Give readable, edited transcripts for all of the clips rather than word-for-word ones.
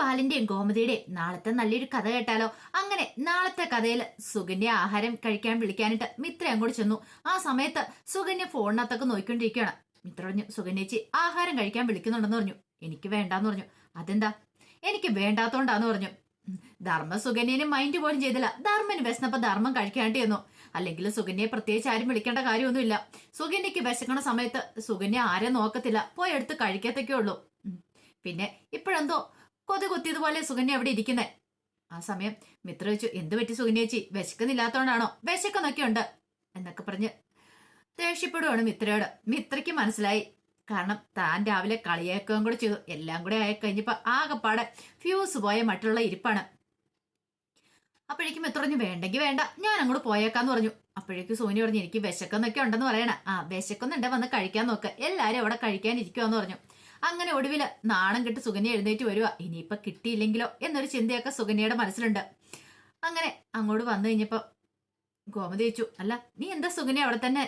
ബാലിന്റെയും ഗോമതിയുടെയും നാളത്തെ നല്ലൊരു കഥ കേട്ടാലോ? അങ്ങനെ നാളത്തെ കഥയിൽ സുകന്യ ആഹാരം കഴിക്കാൻ വിളിക്കാനിട്ട് മിത്ര അങ്ങോട്ട് ചെന്നു. ആ സമയത്ത് സുകന്യ ഫോണിനകത്തൊക്കെ നോക്കിക്കൊണ്ടിരിക്കുകയാണ്. മിത്ര പറഞ്ഞു, സുകന്യച്ചി ആഹാരം കഴിക്കാൻ വിളിക്കുന്നുണ്ടെന്ന് പറഞ്ഞു. എനിക്ക് വേണ്ടാന്ന് പറഞ്ഞു. അതെന്താ? എനിക്ക് വേണ്ടാത്തോണ്ടാന്ന് പറഞ്ഞു. ധർമ്മ സുകന്യനും മൈൻഡ് പോലും ചെയ്തില്ല. ധർമ്മന് വിശന്നപ്പോ ധർമ്മം കഴിക്കാണ്ട് ചെന്നു. അല്ലെങ്കിൽ സുകന്യയെ പ്രത്യേകിച്ച് ആരും വിളിക്കേണ്ട കാര്യമൊന്നുമില്ല. സുകന്യക്ക് വിശക്കണ സമയത്ത് സുകന്യ ആരെ നോക്കത്തില്ല, പോയി എടുത്ത് കഴിക്കത്തൊക്കെ ഉള്ളൂ. പിന്നെ ഇപ്പോഴെന്തോ കൊതി കുത്തിയതുപോലെ സുകന്യ അവിടെ ഇരിക്കുന്നേ. ആ സമയം മിത്ര വെച്ചു, എന്ത് പറ്റി സുകന്യേച്ചി? വിശക്കുന്നില്ലാത്തോണ്ടാണോ? വിശക്കുന്നൊക്കെ ഉണ്ട് എന്നൊക്കെ പറഞ്ഞ് ദേഷ്യപ്പെടുവാണ് മിത്രയോട്. മിത്രയ്ക്ക് മനസ്സിലായി, കാരണം താൻ രാവിലെ കളിയാക്കുകയും കൂടെ ചെയ്തു. എല്ലാം കൂടെ ആയി കഴിഞ്ഞപ്പോ ആകെപ്പാടെ ഫ്യൂസ് പോയ മറ്റുള്ള ഇരിപ്പാണ്. അപ്പോഴേക്കും മിത്ര പറഞ്ഞു, വേണ്ടെങ്കിൽ വേണ്ട, ഞാൻ അങ്ങോട്ട് പോയേക്കാന്ന് പറഞ്ഞു. അപ്പോഴേക്കും സോനി പറഞ്ഞു, എനിക്ക് വിശക്കുന്നൊക്കെ ഉണ്ടെന്ന് പറയണ. ആ വിശക്കുന്നുണ്ടെ വന്ന് കഴിക്കാൻ നോക്ക്, എല്ലാരും അവിടെ കഴിക്കാൻ ഇരിക്കുവാന്ന് പറഞ്ഞു. അങ്ങനെ ഒടുവില് നാണം കെട്ട് സുകന്യ എഴുന്നേറ്റ് വരുക. ഇനിയിപ്പൊ കിട്ടിയില്ലെങ്കിലോ എന്നൊരു ചിന്തയൊക്കെ സുകന്യയുടെ മനസ്സിലുണ്ട്. അങ്ങനെ അങ്ങോട്ട് വന്നു കഴിഞ്ഞപ്പോ ഗോമതി ചോദിച്ചു, അല്ല നീ എന്താ സുകന്യ അവിടെ തന്നെ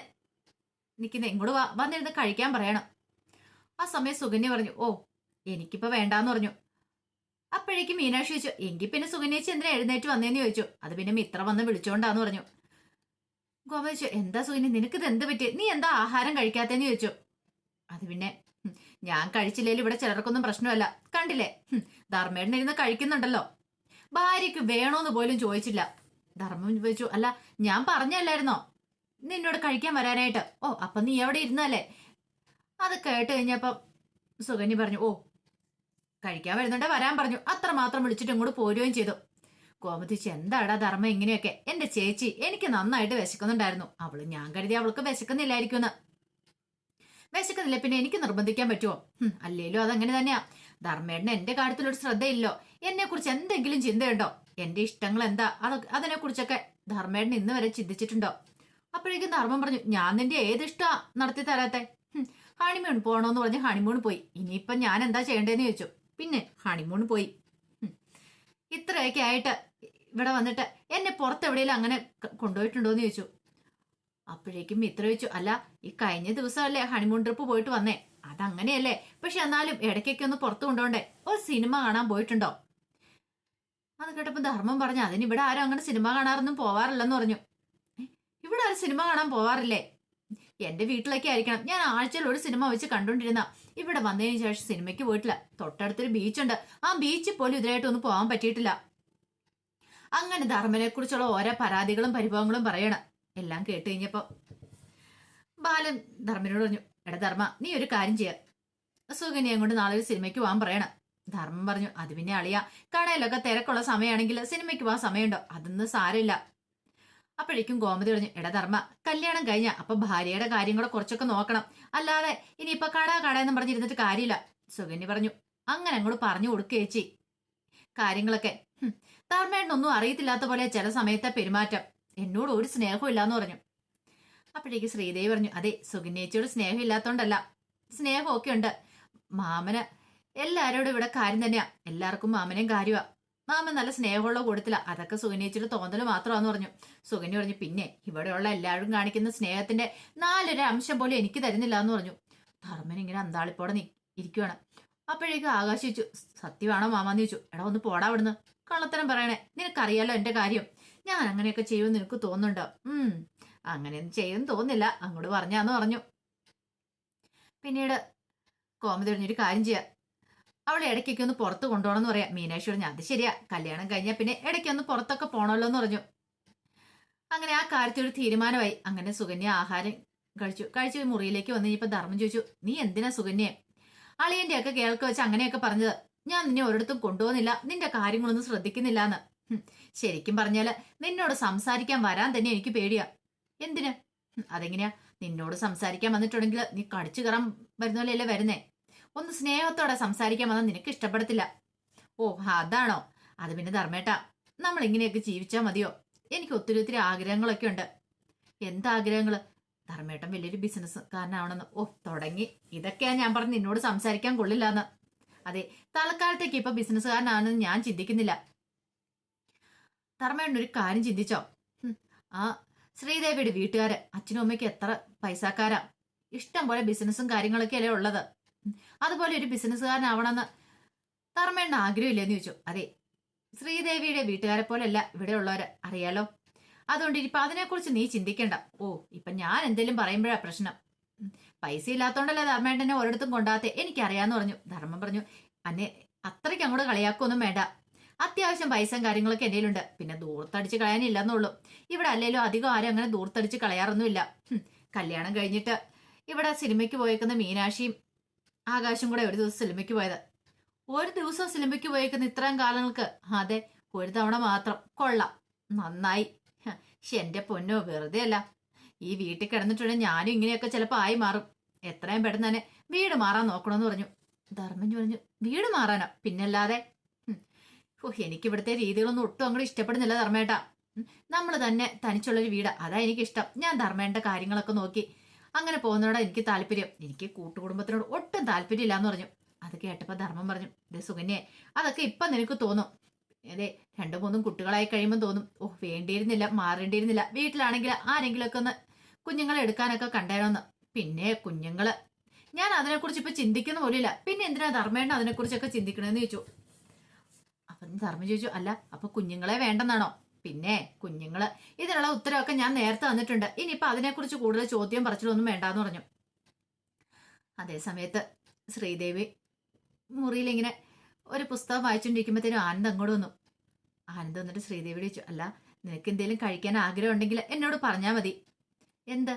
നിൽക്കുന്നത്? ഇങ്ങോട്ട് വന്നിരുന്ന് കഴിക്കാൻ പറയണം. ആ സമയം സുകന്യ പറഞ്ഞു, ഓ എനിക്കിപ്പോ വേണ്ടാന്ന് പറഞ്ഞു. അപ്പോഴേക്കും മീനാക്ഷി ചോദിച്ചു, എങ്കിൽ പിന്നെ സുകന്യേച്ചി എന്തിനാ എഴുന്നേറ്റ് വന്നേന്ന് ചോദിച്ചു. അത് പിന്നെ മിത്ര വന്ന് വിളിച്ചോണ്ടാന്ന് പറഞ്ഞു. ഗോമതി ചോദിച്ചു, എന്താ സുകന്യ, നിനക്കിത് എന്ത് പറ്റി? നീ എന്താ ആഹാരം കഴിക്കാത്തേന്ന് ചോദിച്ചു. അത് പിന്നെ ഞാൻ കഴിച്ചില്ലേലും ഇവിടെ ചിലർക്കൊന്നും പ്രശ്നമല്ല, കണ്ടില്ലേ ധർമ്മേടൻ ഇരുന്ന് കഴിക്കുന്നുണ്ടല്ലോ. ഭാര്യയ്ക്ക് വേണോന്ന് പോലും ചോദിച്ചില്ല. ധർമ്മം ചോദിച്ചു, അല്ല ഞാൻ പറഞ്ഞല്ലായിരുന്നോ നിന്നോട് കഴിക്കാൻ വരാനായിട്ട്? ഓ അപ്പൊ നീ എവിടെ ഇരുന്നല്ലേ? അത് കേട്ട് കഴിഞ്ഞപ്പോ സുകന്യ പറഞ്ഞു, ഓ കഴിക്കാൻ വരുന്നുണ്ടെ വരാൻ പറഞ്ഞു. അത്ര മാത്രം വിളിച്ചിട്ട് ഇങ്ങോട്ട് പോരുകയും ചെയ്തു. ഗോമതിച്ച്, എന്താടാ ധർമ്മം ഇങ്ങനെയൊക്കെ? എന്റെ ചേച്ചി എനിക്ക് നന്നായിട്ട് വിശക്കുന്നുണ്ടായിരുന്നു. ഞാൻ കരുതി അവൾക്ക് വിശക്കുന്നില്ലായിരിക്കുമെന്ന്. വിശക്കുന്നില്ല പിന്നെ എനിക്ക് നിർബന്ധിക്കാൻ പറ്റുമോ? അല്ലേലും അതങ്ങനെ തന്നെയാ. ധർമ്മേടന് എന്റെ കാര്യത്തിലൊരു ശ്രദ്ധയില്ലോ. എന്നെ കുറിച്ച് എന്തെങ്കിലും ചിന്തയുണ്ടോ? എന്റെ ഇഷ്ടങ്ങൾ എന്താ അതിനെ കുറിച്ചൊക്കെ ധർമ്മേടൻ ഇന്ന് വരെ ചിന്തിച്ചിട്ടുണ്ടോ? അപ്പോഴേക്കും ധർമ്മം പറഞ്ഞു, ഞാൻ നിന്റെ ഏത് ഇഷ്ടാ നടത്തി തരാത്തെ? ഹണിമൂൺ പോണോന്ന് പറഞ്ഞ് ഹണിമൂൺ പോയി. ഇനിയിപ്പം ഞാൻ എന്താ ചെയ്യേണ്ടതെന്ന് ചോദിച്ചു. പിന്നെ ഹണിമൂൺ പോയി. ഇത്രയൊക്കെ ആയിട്ട് ഇവിടെ വന്നിട്ട് എന്നെ പുറത്തെവിടെയെങ്കിലും അങ്ങനെ കൊണ്ടുപോയിട്ടുണ്ടോന്ന് ചോദിച്ചു. അപ്പോഴേക്കും മിത്ര ചോദിച്ചു, അല്ല ഈ കഴിഞ്ഞ ദിവസമല്ലേ ഹണിമൂൺ ട്രിപ്പ് പോയിട്ട് വന്നേ? അതങ്ങനെയല്ലേ, പക്ഷെ എന്നാലും ഇടയ്ക്കൊക്കെ ഒന്ന് പുറത്തു കൊണ്ടോണ്ടേ? ഒരു സിനിമ കാണാൻ പോയിട്ടുണ്ടോ? അത് കേട്ടപ്പോ ധർമ്മം പറഞ്ഞു, അതിന് ഇവിടെ ആരും അങ്ങനെ സിനിമ കാണാറൊന്നും പോവാറില്ലെന്ന് പറഞ്ഞു. ഇവിടെ ആരും സിനിമ കാണാൻ പോവാറില്ലേ? എന്റെ വീട്ടിലൊക്കെ ആയിരിക്കണം. ഞാൻ ആഴ്ചയിൽ ഒരു സിനിമ വെച്ച് കണ്ടോണ്ടിരുന്ന. ഇവിടെ വന്നതിന് ശേഷം സിനിമയ്ക്ക് പോയിട്ടില്ല. തൊട്ടടുത്തൊരു ബീച്ചുണ്ട്, ആ ബീച്ചിൽ പോലും ഇതിനായിട്ടൊന്നും പോകാൻ പറ്റിയിട്ടില്ല. അങ്ങനെ ധർമ്മനെ കുറിച്ചുള്ള ഓരോ പരാതികളും പരിഭവങ്ങളും പറയണം. എല്ലാം കേട്ട് കഴിഞ്ഞപ്പോ ബാലൻ ധർമ്മനോട് പറഞ്ഞു, എടാ ധർമ്മ, നീ ഒരു കാര്യം ചെയ്യാ, സുകന്യയും കൊണ്ട് നാളെ ഒരു സിനിമയ്ക്ക് പോകാൻ പറയണം. ധർമ്മം പറഞ്ഞു, അത് പിന്നെ അളിയാ, കടയിലൊക്കെ തിരക്കുള്ള സമയമാണെങ്കിൽ സിനിമയ്ക്ക് പോകാൻ സമയമുണ്ടോ? അതൊന്നും സാരമില്ല. അപ്പോഴേക്കും ഗോമതി പറഞ്ഞു, എടാ ധർമ്മ, കല്യാണം കഴിഞ്ഞ അപ്പൊ ഭാര്യയുടെ കാര്യങ്ങളെ കുറച്ചൊക്കെ നോക്കണം. അല്ലാതെ ഇനിയിപ്പൊ കട എന്നും പറഞ്ഞിരുന്നിട്ട് കാര്യമില്ല. സുകന്യ പറഞ്ഞു, അങ്ങനെ അങ്ങോട്ട് പറഞ്ഞു കൊടുക്കേച്ചി കാര്യങ്ങളൊക്കെ. ധർമ്മേട്ടനൊന്നും അറിയത്തില്ലാത്ത പോലെ ചില സമയത്തെ പെരുമാറ്റം. എന്നോട് ഒരു സ്നേഹവും ഇല്ലാന്ന് പറഞ്ഞു. അപ്പോഴേക്ക് ശ്രീദേവി പറഞ്ഞു, അതെ സുകന്യേച്ചിയോട് സ്നേഹം ഇല്ലാത്തോണ്ടല്ല, സ്നേഹമൊക്കെ ഉണ്ട്. മാമന് എല്ലാരോടും ഇവിടെ കാര്യം തന്നെയാ. എല്ലാവർക്കും മാമനെയും കാര്യമാ. മാമൻ നല്ല സ്നേഹമുള്ള കൂടത്തില. അതൊക്കെ സുകന്യേച്ചിയുടെ തോന്നല് മാത്രമാന്ന് പറഞ്ഞു. സുകന്യ പറഞ്ഞു, പിന്നെ ഇവിടെയുള്ള എല്ലാവരും കാണിക്കുന്ന സ്നേഹത്തിന്റെ 4 അംശം പോലും എനിക്ക് തരുന്നില്ല എന്ന് പറഞ്ഞു. ധർമ്മൻ ഇങ്ങനെ അന്താളിപ്പോടെ ഇരിക്കുവാണ്. അപ്പോഴേക്കും ആകാശിച്ചു, സത്യമാണോ മാമാന്ന് ചോദിച്ചു. എടാ ഒന്ന് പോടാ അവിടുന്ന്, കള്ളത്തരം പറയണേ. നിനക്കറിയാലോ എന്റെ കാര്യം. ഞാൻ അങ്ങനെയൊക്കെ ചെയ്യുമെന്ന് നിനക്ക് തോന്നുന്നുണ്ടോ? അങ്ങനെയൊന്നും ചെയ്യുമെന്ന് തോന്നുന്നില്ല, അങ്ങോട്ട് പറഞ്ഞാന്ന് പറഞ്ഞു. പിന്നീട് കോമതി പറഞ്ഞൊരു കാര്യം ചെയ്യാം, അവളെ ഇടയ്ക്കൊക്കെ ഒന്ന് പുറത്ത് കൊണ്ടുപോകണമെന്ന് പറയാം. മീനാക്ഷി പറഞ്ഞു, അത് ശരിയാ, കല്യാണം കഴിഞ്ഞാൽ പിന്നെ ഇടയ്ക്കൊന്ന് പുറത്തൊക്കെ പോകണമല്ലോ എന്ന് പറഞ്ഞു. അങ്ങനെ ആ കാര്യത്തിൽ ഒരു തീരുമാനമായി. അങ്ങനെ സുകന്യ ആഹാരം കഴിച്ചു മുറിയിലേക്ക് വന്നു കഴിഞ്ഞപ്പോ ധർമ്മം ചോദിച്ചു, നീ എന്തിനാ സുകന്യെ അളിയന്റെ ഒക്കെ കേൾക്ക വെച്ച് അങ്ങനെയൊക്കെ പറഞ്ഞത്? ഞാൻ നിന്നെ ഒരിടത്തും കൊണ്ടുപോകുന്നില്ല, നിന്റെ കാര്യങ്ങളൊന്നും ശ്രദ്ധിക്കുന്നില്ല എന്ന്. ശരിക്കും പറഞ്ഞാല് നിന്നോട് സംസാരിക്കാൻ വരാൻ തന്നെ എനിക്ക് പേടിയാ. എന്തിന്? അതെങ്ങനെയാ? നിന്നോട് സംസാരിക്കാൻ വന്നിട്ടുണ്ടെങ്കിൽ നീ കടിച്ചു കയറാൻ വരുന്നല്ലേ വരുന്നേ. ഒന്ന് സ്നേഹത്തോടെ സംസാരിക്കാൻ വന്നാൽ നിനക്ക് ഇഷ്ടപ്പെടത്തില്ല. ഓ അതാണോ? അത് പിന്നെ ധർമ്മേട്ടാ, നമ്മൾ ഇങ്ങനെയൊക്കെ ജീവിച്ചാൽ മതിയോ? എനിക്ക് ഒത്തിരി ആഗ്രഹങ്ങളൊക്കെ ഉണ്ട്. എന്താഗ്രഹങ്ങള്? ധർമ്മേട്ടൻ വലിയൊരു ബിസിനസ്സുകാരനാവണമെന്ന്. ഓ തുടങ്ങി. ഇതൊക്കെയാ ഞാൻ പറഞ്ഞു നിന്നോട് സംസാരിക്കാൻ കൊള്ളില്ലാന്ന്. അതെ, തൽക്കാലത്തേക്ക് ഇപ്പൊ ബിസിനസ്സുകാരനാണെന്ന് ഞാൻ ചിന്തിക്കുന്നില്ല. ധർമ്മേട്ടൻ ഒരു കാര്യം ചിന്തിച്ചോ? ആ ശ്രീദേവിയുടെ വീട്ടുകാര് അച്ഛനും അമ്മയ്ക്ക് എത്ര പൈസക്കാരാ, ഇഷ്ടം പോലെ ബിസിനസ്സും കാര്യങ്ങളൊക്കെ അല്ലേ ഉള്ളത്. അതുപോലെ ഒരു ബിസിനസ്സുകാരനാവണമെന്ന് ധർമ്മേണ്ണ ആഗ്രഹമില്ലെന്ന് ചോദിച്ചു. അതെ, ശ്രീദേവിയുടെ വീട്ടുകാരെ പോലെയല്ല ഇവിടെ ഉള്ളവര്, അറിയാലോ. അതുകൊണ്ട് ഇനിയിപ്പൊ അതിനെക്കുറിച്ച് നീ ചിന്തിക്കണ്ട. ഓ, ഇപ്പൊ ഞാൻ എന്തെങ്കിലും പറയുമ്പോഴാ പ്രശ്നം. പൈസ ഇല്ലാത്തോണ്ടല്ലേ ധർമ്മേട്ടനെ ഒരിടത്തും കൊണ്ടാത്തെ, എനിക്കറിയാന്ന് പറഞ്ഞു. ധർമ്മം പറഞ്ഞു, അന്നെ അത്രയ്ക്ക് അങ്ങോട്ട് കളിയാക്കൊന്നും വേണ്ട. അത്യാവശ്യം പൈസയും കാര്യങ്ങളൊക്കെ എൻ്റെ കയ്യിലുണ്ട്. പിന്നെ ദൂർത്തടിച്ച് കളയാനില്ലെന്നുള്ളൂ. ഇവിടെ അല്ലേലും അധികം ആരും അങ്ങനെ ദൂർത്തടിച്ച് കളയാറൊന്നുമില്ല. കല്യാണം കഴിഞ്ഞിട്ട് ഇവിടെ സിനിമയ്ക്ക് പോയേക്കുന്ന മീനാക്ഷിയും ആകാശം കൂടെ ഒരു ദിവസം സിനിമയ്ക്ക് പോയത്. ഒരു ദിവസം സിനിമയ്ക്ക് പോയേക്കുന്ന ഇത്രയും കാലങ്ങൾക്ക്. അതെ, ഒരു തവണ മാത്രം. കൊള്ളാം, നന്നായി. പക്ഷെ എന്റെ പൊന്നോ, വെറുതെ അല്ല. ഈ വീട്ടിൽ കിടന്നിട്ടുണ്ടെങ്കിൽ ഞാനും ഇങ്ങനെയൊക്കെ ചിലപ്പോൾ ആയി മാറും. എത്രയും പെട്ടെന്ന് തന്നെ വീട് മാറാൻ നോക്കണമെന്ന് പറഞ്ഞു. ധർമ്മൻ പറഞ്ഞു, വീട് മാറാനോ? പിന്നല്ലാതെ. ഓ, എനിക്ക് ഇവിടുത്തെ രീതികളൊന്നും ഒട്ടും അങ്ങോട്ട് ഇഷ്ടപ്പെടുന്നില്ല ധർമ്മേട്ടാ. നമ്മൾ തന്നെ തനിച്ചുള്ളൊരു വീട്, അതാ എനിക്കിഷ്ടം. ഞാൻ ധർമ്മേന്റെ കാര്യങ്ങളൊക്കെ നോക്കി അങ്ങനെ പോകുന്നതോടെ എനിക്ക് താല്പര്യം. എനിക്ക് കൂട്ടുകുടുംബത്തിനോട് ഒട്ടും താല്പര്യം എന്ന് പറഞ്ഞു. അത് കേട്ടപ്പോ ധർമ്മം പറഞ്ഞു, ഇതേ സുകന്യെ, അതൊക്കെ ഇപ്പൊ നിനക്ക് തോന്നും. അതെ, 2-3 കുട്ടികളായി കഴിയുമ്പോൾ തോന്നും, ഓ വേണ്ടിയിരുന്നില്ല, മാറേണ്ടിയിരുന്നില്ല. വീട്ടിലാണെങ്കിൽ ആരെങ്കിലും ഒക്കെ ഒന്ന് കുഞ്ഞുങ്ങളെ എടുക്കാനൊക്കെ കണ്ടേനോന്ന്. പിന്നെ കുഞ്ഞുങ്ങള്, ഞാൻ അതിനെക്കുറിച്ച് ഇപ്പൊ ചിന്തിക്കുന്ന പോലില്ല. പിന്നെ എന്തിനാ ധർമ്മേണ്ണ അതിനെക്കുറിച്ചൊക്കെ ചിന്തിക്കണമെന്ന് ചോദിച്ചു. അപ്പൊ ധർമ്മം ചോദിച്ചു, അല്ല അപ്പൊ കുഞ്ഞുങ്ങളെ വേണ്ടെന്നാണോ? പിന്നെ കുഞ്ഞുങ്ങള്, ഇതിനുള്ള ഉത്തരവൊക്കെ ഞാൻ നേരത്തെ തന്നിട്ടുണ്ട്. ഇനിയിപ്പൊ അതിനെക്കുറിച്ച് കൂടുതൽ ചോദ്യം പറച്ചിലൊന്നും വേണ്ടാന്ന് പറഞ്ഞു. അതേ സമയത്ത് ശ്രീദേവി മുറിയിൽ ഇങ്ങനെ ഒരു പുസ്തകം വായിച്ചുകൊണ്ടിരിക്കുമ്പോഴത്തേനും ആനന്ദ് അങ്ങോട്ട് വന്നു. ആനന്ദ് വന്നിട്ട് ശ്രീദേവി ചോദിച്ചു, അല്ല നിനക്ക് എന്തേലും കഴിക്കാൻ ആഗ്രഹം ഉണ്ടെങ്കിൽ എന്നോട് പറഞ്ഞാൽ മതി. എന്ത്?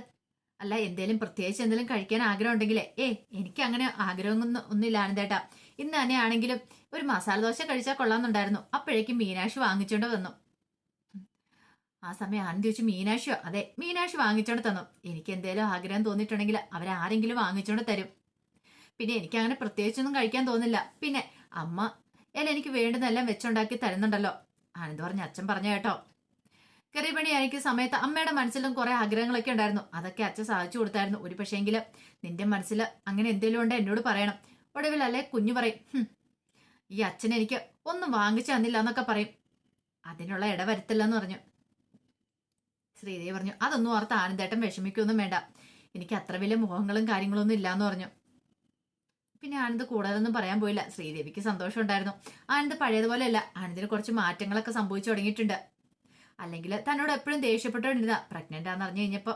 അല്ല, എന്തേലും പ്രത്യേകിച്ച് എന്തെങ്കിലും കഴിക്കാൻ ആഗ്രഹം ഉണ്ടെങ്കിലേ. എനിക്ക് അങ്ങനെ ഒന്നുമില്ല ആനന്ദേട്ടാ. ഇന്ന് തന്നെ ആണെങ്കിലും ഒരു മസാല ദോശ കഴിച്ചാൽ കൊള്ളാമെന്നുണ്ടായിരുന്നു. അപ്പോഴേക്കും മീനാക്ഷി വാങ്ങിച്ചോണ്ട് വന്നു. ആ സമയം ആനന്ദ് ചോദിച്ചു, മീനാക്ഷിയോ? അതെ, മീനാക്ഷി വാങ്ങിച്ചോണ്ട് തന്നു. എനിക്ക് എന്തേലും ആഗ്രഹം തോന്നിയിട്ടുണ്ടെങ്കിൽ അവരാരെങ്കിലും വാങ്ങിച്ചോണ്ട് തരും. പിന്നെ എനിക്ക് അങ്ങനെ പ്രത്യേകിച്ചൊന്നും കഴിക്കാൻ തോന്നില്ല. പിന്നെ അമ്മ എനിക്ക് വേണ്ടുന്നെല്ലാം വെച്ചുണ്ടാക്കി തരുന്നുണ്ടല്ലോ. ആനന്ദ് പറഞ്ഞു, അച്ഛൻ പറഞ്ഞ കേട്ടോ. കറിപണി എനിക്ക് സമയത്ത് അമ്മയുടെ മനസ്സിലും കുറെ ആഗ്രഹങ്ങളൊക്കെ ഉണ്ടായിരുന്നു. അതൊക്കെ അച്ഛൻ സാധിച്ചു കൊടുത്തായിരുന്നു. ഒരു പക്ഷേങ്കിൽ നിന്റെ മനസ്സിൽ അങ്ങനെ എന്തെങ്കിലും ഉണ്ട് എന്നോട് പറയണം. ഒടുവിൽ അല്ലേ കുഞ്ഞു പറയും, ഈ അച്ഛൻ എനിക്ക് ഒന്നും വാങ്ങിച്ചു തന്നില്ല എന്നൊക്കെ പറയും. അതിനുള്ള ഇട വരുത്തില്ലെന്ന് പറഞ്ഞു. ശ്രീദേവി പറഞ്ഞു, അതൊന്നും ഓർത്ത് ആനന്ദേട്ടൻ വിഷമിക്കൊന്നും വേണ്ട. എനിക്ക് അത്ര വലിയ മുഖങ്ങളും കാര്യങ്ങളൊന്നും ഇല്ലാന്ന് പറഞ്ഞു. പിന്നെ ആനന്ദ് കൂടുതലൊന്നും പറയാൻ പോയില്ല. ശ്രീദേവിക്ക് സന്തോഷം ഉണ്ടായിരുന്നു. ആനന്ദ് പഴയതുപോലെയല്ല. ആനന്ദിന് കുറച്ച് മാറ്റങ്ങളൊക്കെ സംഭവിച്ചു തുടങ്ങിയിട്ടുണ്ട്. അല്ലെങ്കിൽ തന്നോട് എപ്പോഴും ദേഷ്യപ്പെട്ടുകൊണ്ടിരുന്ന, പ്രഗ്നന്റ് ആണെന്ന് അറിഞ്ഞു കഴിഞ്ഞപ്പോ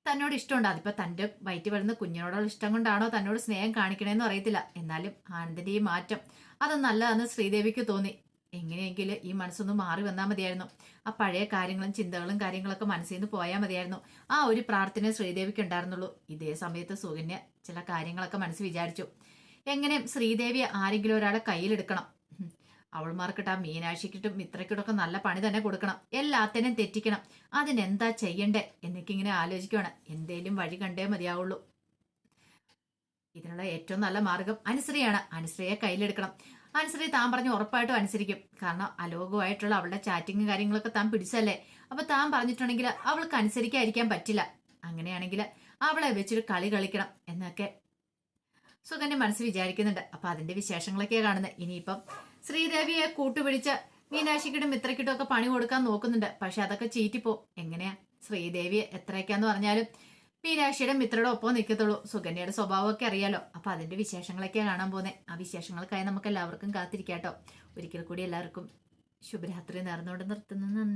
തന്നോട് ഇഷ്ടമുണ്ട്. അതിപ്പോ തന്റെ വയറ്റിൽ വരുന്ന കുഞ്ഞിനോടുള്ള ഇഷ്ടം കൊണ്ടാണോ തന്നോട് സ്നേഹം കാണിക്കണേന്ന് അറിയത്തില്ല. എന്നാലും ആനന്ദിന്റെ ഈ മാറ്റം അത് നല്ലതാണെന്ന് ശ്രീദേവിക്ക് തോന്നി. എങ്ങനെയെങ്കിലും ഈ മനസ്സൊന്ന് മാറി വന്നാൽ മതിയായിരുന്നു. ആ പഴയ കാര്യങ്ങളും ചിന്തകളും കാര്യങ്ങളൊക്കെ മനസ്സിൽ നിന്ന് പോയാൽ മതിയായിരുന്നു. ആ ഒരു പ്രാർത്ഥന ശ്രീദേവിക്ക് ഉണ്ടായിരുന്നുള്ളൂ. ഇതേ സമയത്ത് സുകന്യ ചില കാര്യങ്ങളൊക്കെ മനസ്സ് വിചാരിച്ചു. എങ്ങനെ ശ്രീദേവിയെ ആരെങ്കിലും ഒരാളെ കയ്യിലെടുക്കണം. അവൾമാർക്കിട്ട്, ആ മീനാക്ഷിക്കിട്ടും മിത്രക്കിട്ടൊക്കെ നല്ല പണി തന്നെ കൊടുക്കണം. എല്ലാത്തിനും തെറ്റിക്കണം. അതിനെന്താ ചെയ്യണ്ടേ എന്നൊക്കെ ഇങ്ങനെ ആലോചിക്കുവാണ്. എന്തേലും വഴി കണ്ടേ മതിയാവുള്ളൂ. ഇതിനുള്ള ഏറ്റവും നല്ല മാർഗം അനുശ്രീയാണ്. അനുശ്രീയെ കയ്യിലെടുക്കണം. അനുശ്രീ താൻ പറഞ്ഞു ഉറപ്പായിട്ടും അനുസരിക്കും. കാരണം അലോകമായിട്ടുള്ള അവളുടെ ചാറ്റിങ് കാര്യങ്ങളൊക്കെ താൻ പിടിച്ചല്ലേ. അപ്പൊ താൻ പറഞ്ഞിട്ടുണ്ടെങ്കിൽ അവൾക്ക് അനുസരിക്കാതിരിക്കാൻ പറ്റില്ല. അങ്ങനെയാണെങ്കിൽ അവളെ വെച്ചൊരു കളി കളിക്കണം എന്നൊക്കെ സുകന്യ മനസ്സ് വിചാരിക്കുന്നുണ്ട്. അപ്പൊ അതിന്റെ വിശേഷങ്ങളൊക്കെയാ കാണുന്നത്. ഇനിയിപ്പം ശ്രീദേവിയെ കൂട്ടുപിടിച്ച് മീനാക്ഷിക്കിട്ടും മിത്രക്കിട്ടും ഒക്കെ പണി കൊടുക്കാൻ നോക്കുന്നുണ്ട്. പക്ഷെ അതൊക്കെ ചീറ്റിപ്പോ. എങ്ങനെയാ ശ്രീദേവിയെ എത്രയൊക്കെയാന്ന് പറഞ്ഞാലും മീനാക്ഷിയുടെ മിത്രയുടെ ഒപ്പം നിൽക്കത്തുള്ളൂ. സുകന്യയുടെ സ്വഭാവമൊക്കെ അറിയാലോ. അപ്പൊ അതിന്റെ വിശേഷങ്ങളൊക്കെയാണ് കാണാൻ പോകുന്നത്. ആ വിശേഷങ്ങൾക്കായി നമുക്ക് എല്ലാവർക്കും കാത്തിരിക്കാട്ടോ. ഒരിക്കൽ കൂടി എല്ലാവർക്കും ശുഭരാത്രി നേർന്നുകൊണ്ട് നിർത്തുന്നു. നന്ദി.